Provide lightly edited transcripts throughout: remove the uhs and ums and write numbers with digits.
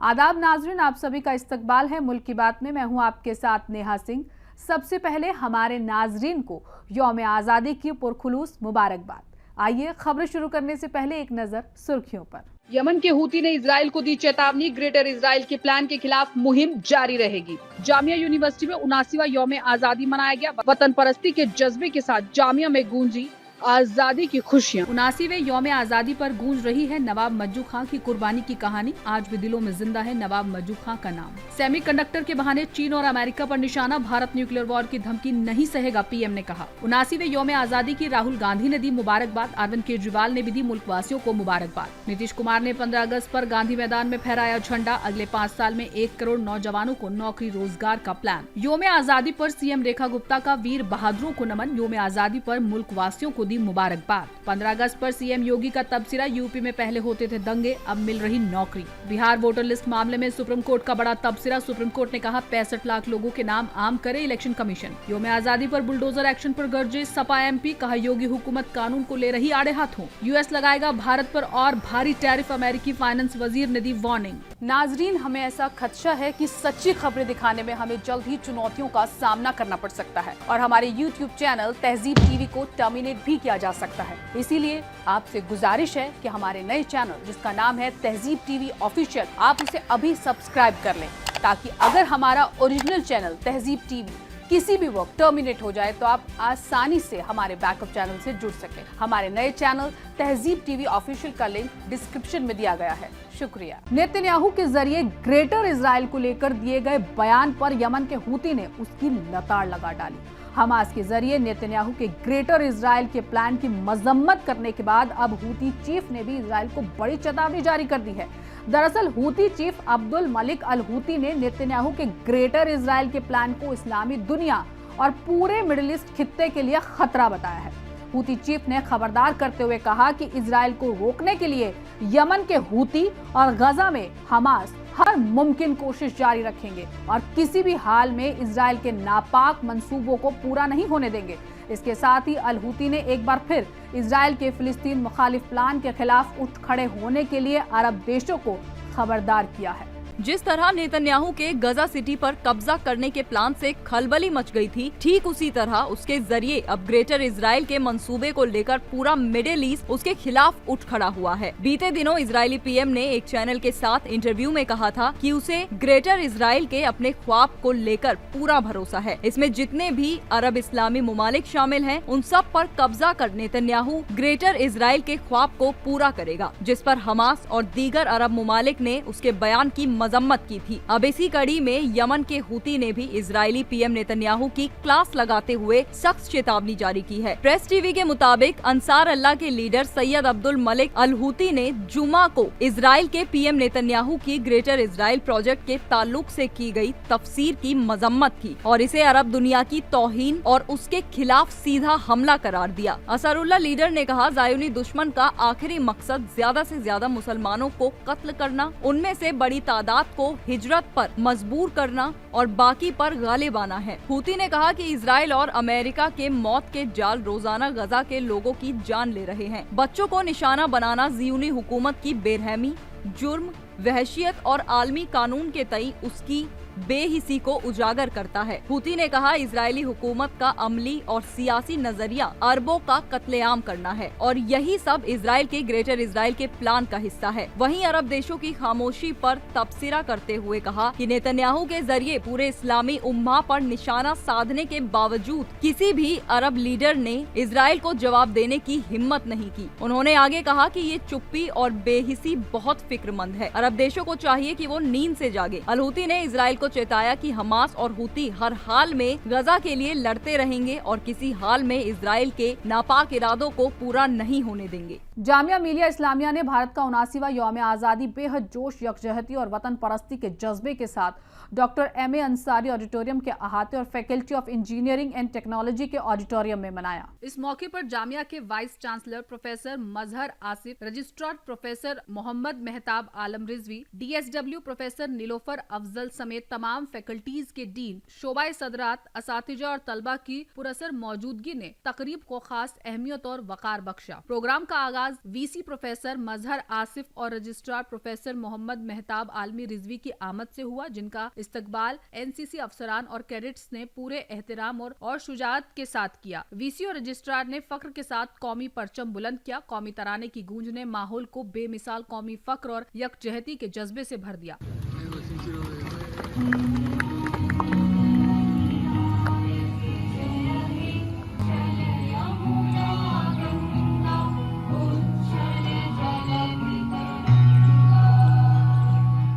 आदाब नाजरीन, आप सभी का इस्तकबाल है मुल्क की बात में। मैं हूं आपके साथ नेहा सिंह। सबसे पहले हमारे नाजरीन को यौम आज़ादी की पुरखुलूस मुबारकबाद। आइए खबर शुरू करने से पहले एक नजर सुर्खियों पर। यमन के हूती ने इजराइल को दी चेतावनी, ग्रेटर इजराइल के प्लान के खिलाफ मुहिम जारी रहेगी। जामिया यूनिवर्सिटी में 79वां यौम आज़ादी मनाया गया। वतन परस्ती के जज्बे के साथ जामिया में गूंजी आजादी की खुशियाँ। 79वें यौम आज़ादी पर गूंज रही है नवाब मज्जू खां की कुर्बानी की कहानी। आज भी दिलों में जिंदा है नवाब मज्जू खां का नाम। सेमीकंडक्टर के बहाने चीन और अमेरिका पर निशाना, भारत न्यूक्लियर वॉर की धमकी नहीं सहेगा, पीएम ने कहा। 79वें यौम आज़ादी की राहुल गांधी ने दी मुबारकबाद। अरविंद केजरीवाल ने भी दी मुल्कवासियों को मुबारकबाद। नीतीश कुमार ने 15 अगस्त पर गांधी मैदान में फहराया झंडा। अगले 5 साल में 1 करोड़ नौजवानों को नौकरी रोजगार का प्लान। यौम आज़ादी पर सीएम रेखा गुप्ता का वीर बहादुरों को नमन। यौम आज़ादी पर मुल्कवासियों को दी मुबारकबाद। 15 अगस्त पर सीएम योगी का तबसरा, यूपी में पहले होते थे दंगे, अब मिल रही नौकरी। बिहार वोटर लिस्ट मामले में सुप्रीम कोर्ट का बड़ा तबसरा। सुप्रीम कोर्ट ने कहा 65 लाख लोगों के नाम आम करे इलेक्शन कमीशन। यौम आज़ादी पर बुलडोजर एक्शन पर गरजे सपा एमपी, कहा योगी हुकूमत कानून को ले रही आड़े हाथों। यूएस लगाएगा भारत पर और भारी टैरिफ, अमेरिकी फाइनेंस वजीर ने दी वार्निंग। नाजरीन, हमें ऐसा खदशा है कि सच्ची खबरें दिखाने में हमें जल्द ही चुनौतियों का सामना करना पड़ सकता है और हमारे यूट्यूब चैनल तहजीब टीवी को टर्मिनेट भी किया जा सकता है। इसीलिए आपसे गुजारिश है कि हमारे नए चैनल जिसका नाम है तहजीब टीवी ऑफिशियल, आप उसे अभी सब्सक्राइब कर लें, ताकि अगर हमारा ओरिजिनल चैनल तहजीब टीवी किसी भी वक्त टर्मिनेट हो जाए तो आप आसानी से हमारे बैकअप चैनल से जुड़ सकें। हमारे नए चैनल तहजीब टीवी ऑफिशियल का लिंक डिस्क्रिप्शन में दिया गया है। शुक्रिया। नेतन्याहू के जरिए ग्रेटर इजराइल को लेकर दिए गए बयान पर यमन के हूती ने उसकी लताड़ लगा डाली। हमास के जरिए नेतन्याहू के ग्रेटर इजराइल के प्लान की मजम्मत करने के बाद अब हूती चीफ ने भी इजराइल को बड़ी चेतावनी जारी कर दी है। दरअसल Houthi chief Abdul Malik al Houthi ने नेतन्याहू के ग्रेटर इजराइल के प्लान को इस्लामी दुनिया और पूरे मिडिल ईस्ट खित्ते के लिए खतरा बताया है। हूती चीफ ने खबरदार करते हुए कहा कि इजराइल को रोकने के लिए यमन के हूती और गजा में हमास हर मुमकिन कोशिश जारी रखेंगे और किसी भी हाल में इजराइल के नापाक मंसूबों को पूरा नहीं होने देंगे। इसके साथ ही अल हूती ने एक बार फिर इजराइल के फिलिस्तीन मुखालिफ प्लान के खिलाफ उठ खड़े होने के लिए अरब देशों को खबरदार किया है। जिस तरह नेतन्याहू के गजा सिटी पर कब्जा करने के प्लान से खलबली मच गई थी, ठीक उसी तरह उसके जरिए अब ग्रेटर इजराइल के मंसूबे को लेकर पूरा मिडिल ईस्ट उसके खिलाफ उठ खड़ा हुआ है। बीते दिनों इजरायली पीएम ने एक चैनल के साथ इंटरव्यू में कहा था कि उसे ग्रेटर इजराइल के अपने ख्वाब को लेकर पूरा भरोसा है। इसमें जितने भी अरब इस्लामी मुमालिक शामिल हैं, उन सब पर कब्जा कर नेतन्याहू ग्रेटर इजराइल के ख्वाब को पूरा करेगा, जिस पर हमास और दीगर अरब मुमालिक ने उसके बयान की मजम्मत की थी। अब इसी कड़ी में यमन के हूती ने भी इजरायली पीएम नेतन्याहू की क्लास लगाते हुए सख्त चेतावनी जारी की है। प्रेस टीवी के मुताबिक अंसार अल्लाह के leader Syed Abdul Malik al Houthi ने जुमा को इजराइल के पीएम नेतन्याहू की ग्रेटर इजराइल प्रोजेक्ट के ताल्लुक से की गई तफसीर की मजम्मत की और इसे अरब दुनिया की तौहीन और उसके खिलाफ सीधा हमला करार दिया। असरुल्लाह लीडर ने कहा, ज़ायोनी दुश्मन का आखिरी मकसद ज्यादा से ज्यादा मुसलमानों को कत्ल करना, उनमें से बड़ी तादाद को हिजरत पर मजबूर करना और बाकी पर गालिब आना है। हूती ने कहा कि इजराइल और अमेरिका के मौत के जाल रोजाना गजा के लोगों की जान ले रहे हैं। बच्चों को निशाना बनाना ज़ियोनी हुकूमत की बेरहमी, जुर्म, वहशियत और आलमी कानून के तई उसकी बेहिसी को उजागर करता है। हूती ने कहा, इजरायली हुकूमत का अमली और सियासी नजरिया अरबों का कत्लेआम करना है और यही सब इजराइल के ग्रेटर इजराइल के प्लान का हिस्सा है। वहीं अरब देशों की खामोशी पर तबसरा करते हुए कहा कि नेतन्याहू के जरिए पूरे इस्लामी उम्मा पर निशाना साधने के बावजूद किसी भी अरब लीडर ने इजराइल को जवाब देने की हिम्मत नहीं की। उन्होंने आगे कहा कि ये चुप्पी और बेहिसी बहुत फिक्रमंद है। अरब देशों को चाहिए कि वो नींद से जागे। अल हूती ने इजराइल को चेताया कि हमास और हूती हर हाल में गजा के लिए लड़ते रहेंगे और किसी हाल में इजराइल के नापाक इरादों को पूरा नहीं होने देंगे। जामिया मिलिया इस्लामिया ने भारत का 79वां यौम आज़ादी बेहद जोश, यकजहती और वतन परस्ती के जज्बे के साथ डॉक्टर एम.ए. अंसारी ऑडिटोरियम के अहाते और faculty of engineering and technology के ऑडिटोरियम में मनाया। इस मौके पर जामिया के वाइस चांसलर प्रोफेसर मजहर आसिफ, रजिस्ट्रार प्रोफेसर मोहम्मद मेहताब आलम रिजवी, DSW प्रोफेसर नीलोफर अफजल समेत तमाम फैकल्टीज के डीन, शोबाए सदरात, असातिजा और तलबा की पुरअसर मौजूदगी ने तकरीब को खास अहमियत और वकार बख्शा। प्रोग्राम का आगाज आगाज वीसी प्रोफेसर मजहर आसिफ और रजिस्ट्रार प्रोफेसर मोहम्मद मेहताब आलमी रिजवी की आमद से हुआ, जिनका इस्तकबाल एनसीसी अफसरान और कैडेट्स ने पूरे एहतराम और शुजाअत के साथ किया। वीसी और रजिस्ट्रार ने फख्र के साथ कौमी परचम बुलंद किया। कौमी तराने की गूंज ने माहौल को बेमिसाल कौमी फख्र और यकजहती के जज्बे से भर दिया।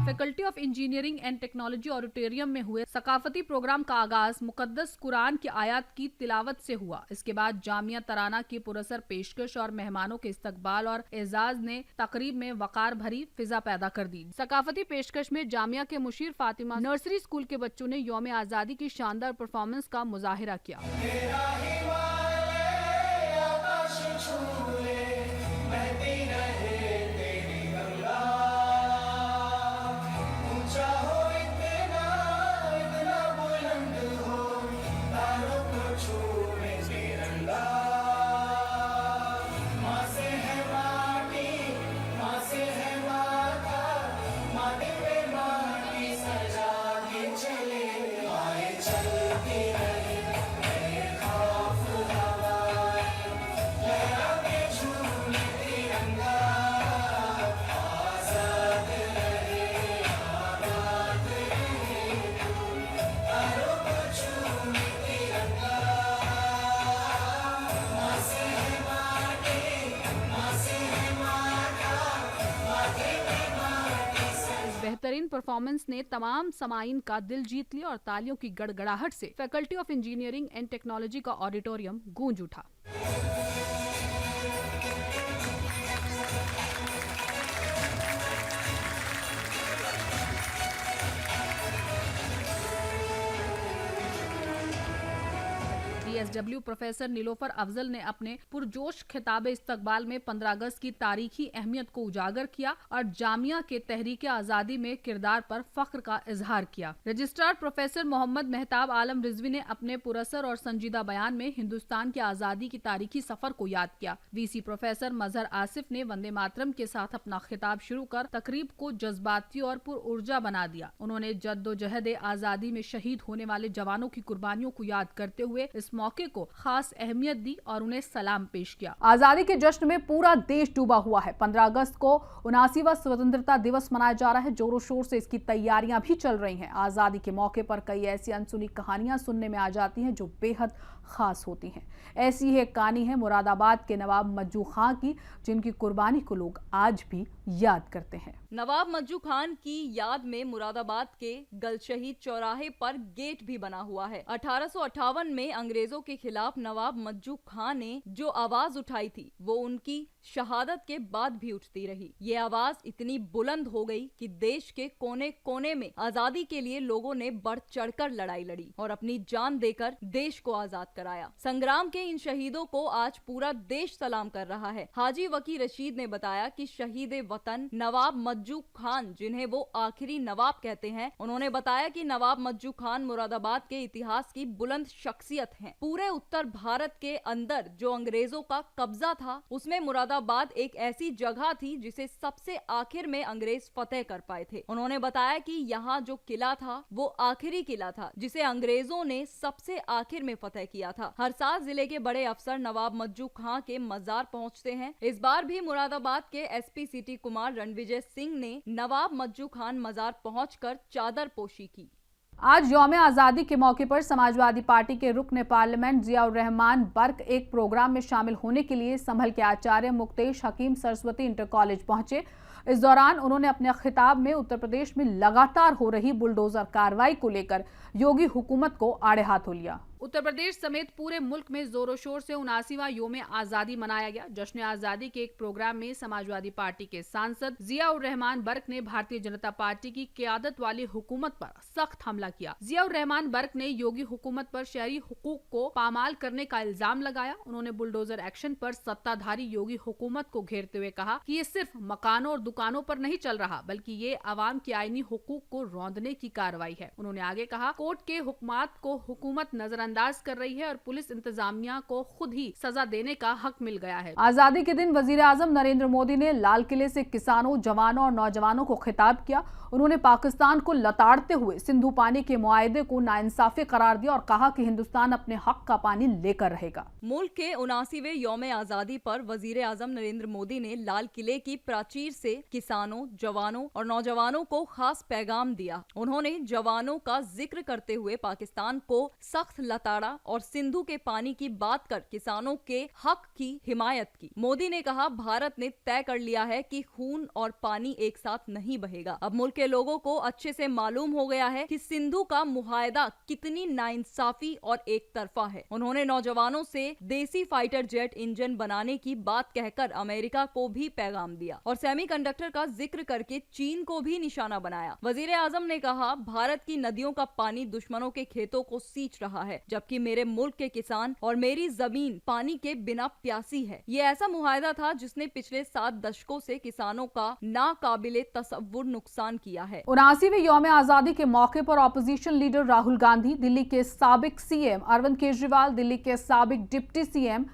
Faculty of engineering and technology auditorium में हुए सकाफती प्रोग्राम का आगाज मुकद्दस कुरान की आयत की तिलावत से हुआ। इसके बाद जामिया तराना की पुरसर पेशकश और मेहमानों के इस्तकबाल और एजाज ने तकरीब में वकार भरी फिजा पैदा कर दी। सकाफती पेशकश में जामिया के मुशीर फातिमा नर्सरी स्कूल के बच्चों ने यौम आजादी की शानदार परफॉर्मेंस का मुजाहिरा किया। बेहतरीन परफॉर्मेंस ने तमाम समाइन का दिल जीत लिया और तालियों की गड़गड़ाहट से faculty of engineering and technology का ऑडिटोरियम गूंज उठा। DSW प्रोफेसर नीलोफर अफजल ने अपने पुरजोश खिताब इस्तकबाल में 15 अगस्त की तारीखी अहमियत को उजागर किया और जामिया के तहरीक आजादी में किरदार पर फख्र का इजहार किया। रजिस्ट्रार प्रोफेसर मोहम्मद मेहताब आलम रिजवी ने अपने पुरसर और संजीदा बयान में हिंदुस्तान की आजादी की तारीखी सफर को याद किया। वीसी प्रोफेसर मजहर आसिफ ने वंदे मातरम के साथ अपना खिताब शुरू कर तकरीब को जज्बाती और पुरऊर्जा बना दिया। उन्होंने जद्दोजहद आजादी में शहीद होने वाले जवानों की कुर्बानियों को याद करते हुए इस मौके को खास अहमियत दी और उन्हें सलाम पेश किया। आजादी के जश्न में पूरा देश डूबा हुआ है। 15 अगस्त को 79वां स्वतंत्रता दिवस मनाया जा रहा है। जोरों शोर से इसकी तैयारियां भी चल रही हैं। आजादी के मौके पर कई ऐसी अनसुनी कहानियां सुनने में आ जाती हैं जो बेहद खास होती हैं। ऐसी ही एक कहानी है मुरादाबाद के नवाब मज्जू खां की, जिनकी कुर्बानी को लोग आज भी याद करते हैं। नवाब मज्जू खान की याद में मुरादाबाद के गलशहीद चौराहे पर गेट भी बना हुआ है। 1858 में अंग्रेजों के खिलाफ नवाब मज्जू खान ने जो आवाज उठाई थी वो उनकी शहादत के बाद भी उठती रही। ये आवाज इतनी बुलंद हो गई कि देश के कोने कोने में आजादी के लिए लोगों ने बढ़ चढ़कर लड़ाई लड़ी और अपनी जान देकर देश को आजाद कराया। संग्राम के इन शहीदों को आज पूरा देश सलाम कर रहा है। हाजी वकी रशीद ने बताया कि शहीद वतन नवाब मज्जू खान, जिन्हें वो आखिरी नवाब कहते हैं, उन्होंने बताया कि नवाब मज्जू खान मुरादाबाद के इतिहास की बुलंद शख्सियत हैं। पूरे उत्तर भारत के अंदर जो अंग्रेजों का कब्जा था उसमें मुरादाबाद एक ऐसी जगह थी जिसे सबसे आखिर में अंग्रेज फतेह कर पाए थे। उन्होंने बताया कि यहाँ जो किला था वो आखिरी किला था जिसे अंग्रेजों ने सबसे आखिर में फतेह किया था। हर साल जिले के बड़े अफसर नवाब मज्जू खां के मजार पहुँचते हैं। इस बार भी मुरादाबाद के SP सिटी कुमार रणविजय सिंह ने नवाब मज्जू खान मजार पहुंचकर चादर पोशी की। आज यौम आज़ादी के मौके पर समाजवादी पार्टी के रुकन पार्लियामेंट जियाउर रहमान बर्क एक प्रोग्राम में शामिल होने के लिए संभल के आचार्य मुक्तेश हकीम सरस्वती इंटर कॉलेज पहुंचे। इस दौरान उन्होंने अपने खिताब में उत्तर प्रदेश में लगातार हो रही बुलडोजर कार्रवाई को लेकर योगी हुकूमत को आड़े हाथों लिया। उत्तर प्रदेश समेत पूरे मुल्क में जोरों शोर से 79वां यौम आज़ादी मनाया गया। जश्न आज़ादी के एक प्रोग्राम में समाजवादी पार्टी के सांसद जियाउर रहमान बर्क ने भारतीय जनता पार्टी की क़यादत वाली हुकूमत पर सख्त हमला किया। जियाउर रहमान बर्क ने योगी हुकूमत पर शहरी हुकूक को पामाल करने का इल्जाम लगाया। उन्होंने बुलडोजर एक्शन पर सत्ताधारी योगी हुकूमत को घेरते हुए कहा कि ये सिर्फ मकानों और दुकानों पर नहीं चल रहा, बल्कि ये आवाम के आईनी हुकूक को रौंदने की कार्रवाई है। उन्होंने आगे कहा, कोर्ट के हुक्मात को हुकूमत नजरअंदाज नजरअंदाज कर रही है और पुलिस इंतजामिया को खुद ही सजा देने का हक मिल गया है। आजादी के दिन वजीर आजम नरेंद्र मोदी ने लाल किले से किसानों, जवानों और नौजवानों को खिताब किया। उन्होंने पाकिस्तान को लताड़ते हुए सिंधु पानी के मुआहदे को नाइंसाफी करार दिया और कहा कि हिंदुस्तान अपने हक का पानी लेकर रहेगा। मुल्क के 79वें यौम आजादी पर वजीर आजम नरेंद्र मोदी ने लाल किले की प्राचीर से किसानों, जवानों और नौजवानों को खास पैगाम दिया। उन्होंने जवानों का जिक्र करते हुए पाकिस्तान को सख्त लताड़ा और सिंधु के पानी की बात कर किसानों के हक की हिमायत की। मोदी ने कहा, भारत ने तय कर लिया है कि खून और पानी एक साथ नहीं बहेगा। अब मुल्क के लोगों को अच्छे से मालूम हो गया है कि सिंधु का मुआहदा कितनी नाइंसाफी और एक तरफा है। उन्होंने नौजवानों से देसी फाइटर जेट इंजन बनाने की बात कहकर अमेरिका को भी पैगाम दिया और सेमीकंडक्टर का जिक्र करके चीन को भी निशाना बनाया। वजीर आजम ने कहा, भारत की नदियों का पानी दुश्मनों के खेतों को सींच रहा है, जबकि मेरे मुल्क के किसान और मेरी जमीन पानी के बिना प्यासी है। ये ऐसा मुआहदा था जिसने पिछले 7 दशकों से किसानों का नाकाबिले तसव्वुर नुकसान किया है। 79वें यौम आजादी के मौके पर ऑपोजिशन लीडर राहुल गांधी, दिल्ली के साबिक सीएम अरविंद केजरीवाल, दिल्ली के साबिक डिप्टी सीएम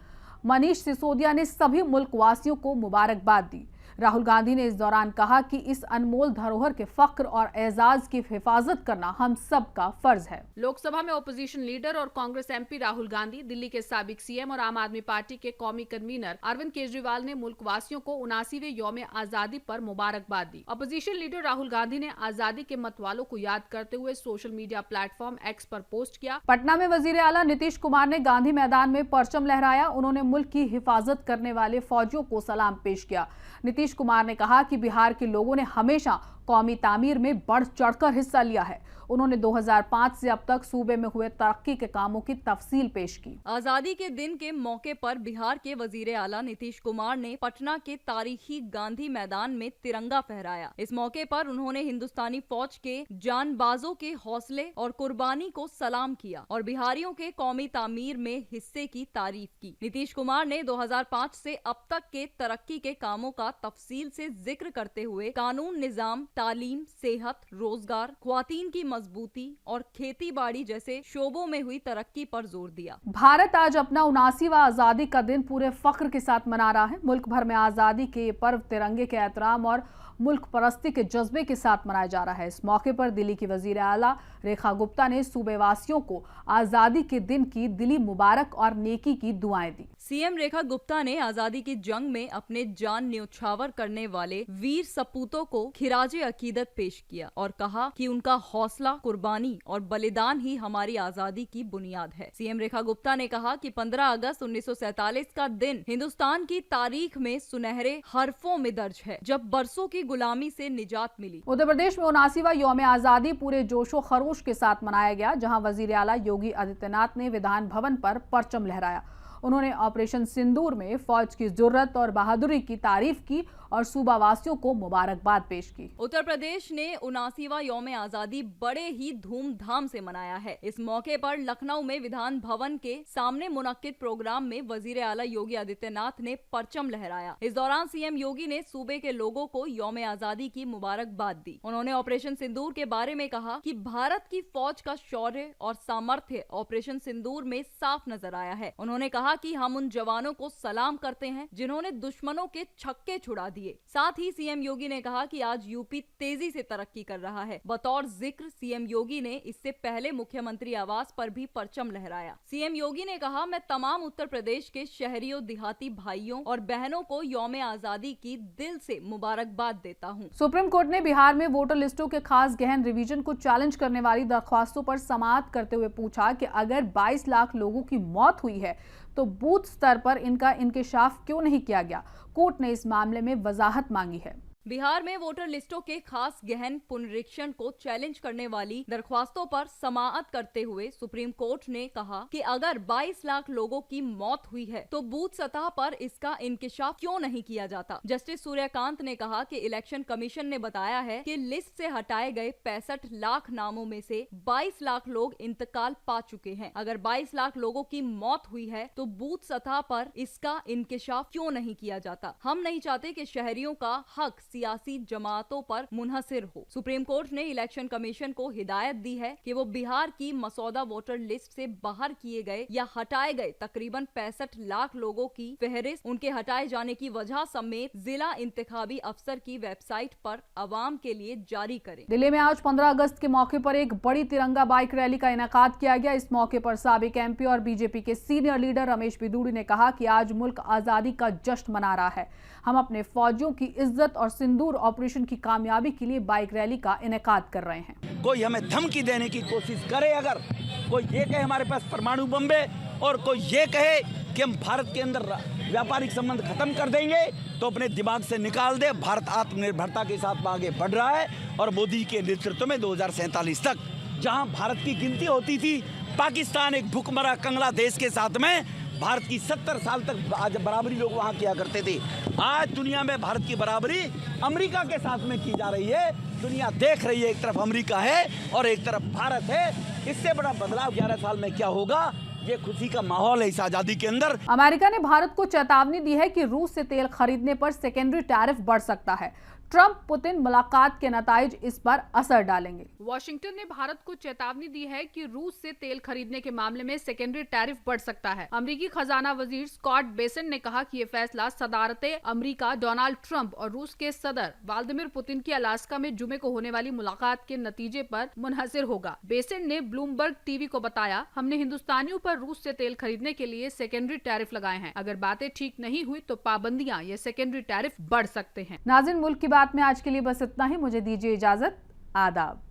मनीष सिसोदिया ने सभी मुल्क वासियों को मुबारकबाद दी। राहुल गांधी ने इस दौरान कहा कि इस अनमोल धरोहर के फख्र और एजाज की हिफाजत करना हम सब का फर्ज है। लोकसभा में ओपोजिशन लीडर और कांग्रेस एमपी राहुल गांधी, दिल्ली के साबिक सीएम और आम आदमी पार्टी के कौमी कन्वीनर अरविंद केजरीवाल ने मुल्क वासियों को 79वें यौम आजादी पर मुबारकबाद दी। ओपोजिशन लीडर राहुल गांधी ने आजादी के मतवालों को याद करते हुए सोशल मीडिया प्लेटफॉर्म एक्स पर पोस्ट किया। पटना में वजीर आला नीतीश कुमार ने गांधी मैदान में परचम लहराया। उन्होंने मुल्क की हिफाजत करने वाले फौजियों को सलाम पेश किया। नीतीश कुमार ने कहा कि बिहार के लोगों ने हमेशा कौमी तामीर में बढ़ चढ़कर हिस्सा लिया है। उन्होंने 2005 से अब तक सूबे में हुए तरक्की के कामों की तफसील पेश की। आजादी के दिन के मौके पर बिहार के वजीर आला नीतीश कुमार ने पटना के तारीखी गांधी मैदान में तिरंगा फहराया। इस मौके पर उन्होंने हिंदुस्तानी फौज के जानबाजों के हौसले और कुर्बानी को सलाम किया और बिहारियों के कौमी तामीर में हिस्से की तारीफ की। नीतीश कुमार ने 2005 से अब तक के तरक्की के कामों का तफसील से जिक्र करते हुए कानून, निजाम, तालीम, सेहत, रोजगार, ख्वातीन की मजबूती और खेती बाड़ी जैसे शोबों में हुई तरक्की पर जोर दिया। भारत आज अपना 79वां आजादी का दिन पूरे फख्र के साथ मना रहा है। मुल्क भर में आजादी के ये पर्व तिरंगे के एहतराम और मुल्क परस्ती के जज्बे के साथ मनाया जा रहा है। इस मौके पर दिल्ली की वजीर आला रेखा गुप्ता ने सूबेवासियों को आजादी के दिन की दिली मुबारक और नेकी की दुआएं दी। सीएम रेखा गुप्ता ने आजादी की जंग में अपने जान न्योछावर करने वाले वीर सपूतों को खिराजे अकीदत पेश किया और कहा कि उनका हौसला, कुर्बानी और बलिदान ही हमारी आजादी की बुनियाद है। सीएम रेखा गुप्ता ने कहा कि 15 अगस्त 1947 का दिन हिंदुस्तान की तारीख में सुनहरे हरफों में दर्ज है, जब बरसों की गुलामी से निजात मिली। उत्तर प्रदेश में 79वां यौम आजादी पूरे जोशो खरोश के साथ मनाया गया, जहां वजीर आला योगी आदित्यनाथ ने विधान भवन पर परचम लहराया। उन्होंने ऑपरेशन सिंदूर में फौज की जुर्रत और बहादुरी की तारीफ की और सूबावासियों को मुबारकबाद पेश की। उत्तर प्रदेश ने 79वां यौम आजादी बड़े ही धूमधाम से मनाया है। इस मौके पर लखनऊ में विधान भवन के सामने मुनक्किद प्रोग्राम में वजीर आला योगी आदित्यनाथ ने परचम लहराया। इस दौरान सीएम योगी ने सूबे के लोगों को यौम आजादी की मुबारकबाद दी। उन्होंने ऑपरेशन सिंदूर के बारे में कहा कि भारत की फौज का शौर्य और सामर्थ्य ऑपरेशन सिंदूर में साफ नजर आया है। उन्होंने कहा कि हम उन जवानों को सलाम करते हैं जिन्होंने दुश्मनों के छक्के छुड़ा दिए। साथ ही सीएम योगी ने कहा कि आज यूपी तेजी से तरक्की कर रहा है। बतौर जिक्र सीएम योगी ने इससे पहले मुख्यमंत्री आवास पर भी परचम लहराया। सीएम योगी ने कहा, मैं तमाम उत्तर प्रदेश के शहरियों, देहाती भाइयों और बहनों को यौम आजादी की दिल से मुबारकबाद देता हूँ। सुप्रीम कोर्ट ने बिहार में वोटर लिस्टों के खास गहन रिवीजन को चैलेंज करने वाली दरख्वास्तों पर समाअत करते हुए पूछा कि अगर 22 लाख लोगों की मौत हुई है तो बूथ स्तर पर इनका इंकिशाफ क्यों नहीं किया गया। कोर्ट ने इस मामले में वजाहत मांगी है। बिहार में वोटर लिस्टों के खास गहन पुनरीक्षण को चैलेंज करने वाली दरख्वास्तों पर समाअत करते हुए सुप्रीम कोर्ट ने कहा कि अगर 22 लाख लोगों की मौत हुई है तो बूथ सतह पर इसका इंकिशाफ क्यों नहीं किया जाता। जस्टिस सूर्यकांत ने कहा कि इलेक्शन कमीशन ने बताया है कि लिस्ट से हटाए गए 65 लाख नामों में से 22 लाख लोग इंतकाल पा चुके हैं। अगर 22 लाख लोगों की मौत हुई है तो बूथ सतह पर इसका इंकिशाफ क्यों नहीं किया जाता। हम नहीं चाहते कि शहरियों का हक सियासी जमातों पर मुनहसिर हो। सुप्रीम कोर्ट ने इलेक्शन कमीशन को हिदायत दी है कि वो बिहार की मसौदा वोटर लिस्ट से बाहर किए गए या हटाए गए तकरीबन 65 लाख लोगों की फहरिस्त, उनके हटाए जाने की वजह समेत जिला इंतखाबी अफसर की वेबसाइट पर आवाम के लिए जारी करें। दिल्ली में आज 15 अगस्त के मौके पर एक बड़ी तिरंगा बाइक रैली का इनेकाद किया गया। इस मौके पर साबिक एमपी और बीजेपी के सीनियर लीडर रमेश बिदूड़ी ने कहा कि आज मुल्क आजादी का जश्न मना रहा है। हम अपने फौजियों की इज्जत और सिंदूर ऑपरेशन की कामयाबी के लिए बाइक रैली का इनेकाद कर रहे हैं। कोई हमें धमकी देने की कोशिश करे, अगर कोई ये कहे हमारे पास परमाणु बम है और कोई ये कहे कि हम भारत के अंदर व्यापारिक संबंध खत्म कर देंगे, तो अपने दिमाग से निकाल दे। भारत आत्मनिर्भरता के साथ आगे बढ़ रहा है और मोदी के नेतृत्व में 2047 तक जहां भारत की गिनती होती थी, पाकिस्तान एक भूखमरा कंगला देश के साथ में भारत की 70 साल तक आज बराबरी लोग वहां किया करते थे। आज दुनिया में भारत की बराबरी अमेरिका के साथ में की जा रही है। दुनिया देख रही है, एक तरफ अमेरिका है और एक तरफ भारत है। इससे बड़ा बदलाव 11 साल में क्या होगा, ये खुशी का माहौल है इस आजादी के अंदर। अमेरिका ने भारत को चेतावनी दी है कि रूस से तेल खरीदने पर सेकेंडरी टैरिफ बढ़ सकता है। ट्रंप पुतिन मुलाकात के नताइज इस पर असर डालेंगे। वॉशिंगटन ने भारत को चेतावनी दी है कि रूस से तेल खरीदने के मामले में सेकेंडरी टैरिफ बढ़ सकता है। अमेरिकी खजाना वजीर स्कॉट बेसेंट ने कहा कि ये फैसला सदारते अमेरिका डोनाल्ड ट्रंप और रूस के सदर व्लादिमीर पुतिन की अलास्का में जुमे को होने वाली मुलाकात के नतीजे पर मुनहसिर होगा। बेसेंट ने ब्लूमबर्ग टीवी को बताया, हमने हिंदुस्तानियों पर रूस से तेल खरीदने के लिए सेकेंडरी टैरिफ लगाए हैं। अगर बातें ठीक नहीं हुई तो पाबंदियां या सेकेंडरी टैरिफ बढ़ सकते हैं। नाज़रीन, मुल्क की बात में आज के लिए बस इतना ही। मुझे दीजिए इजाजत। आदाब।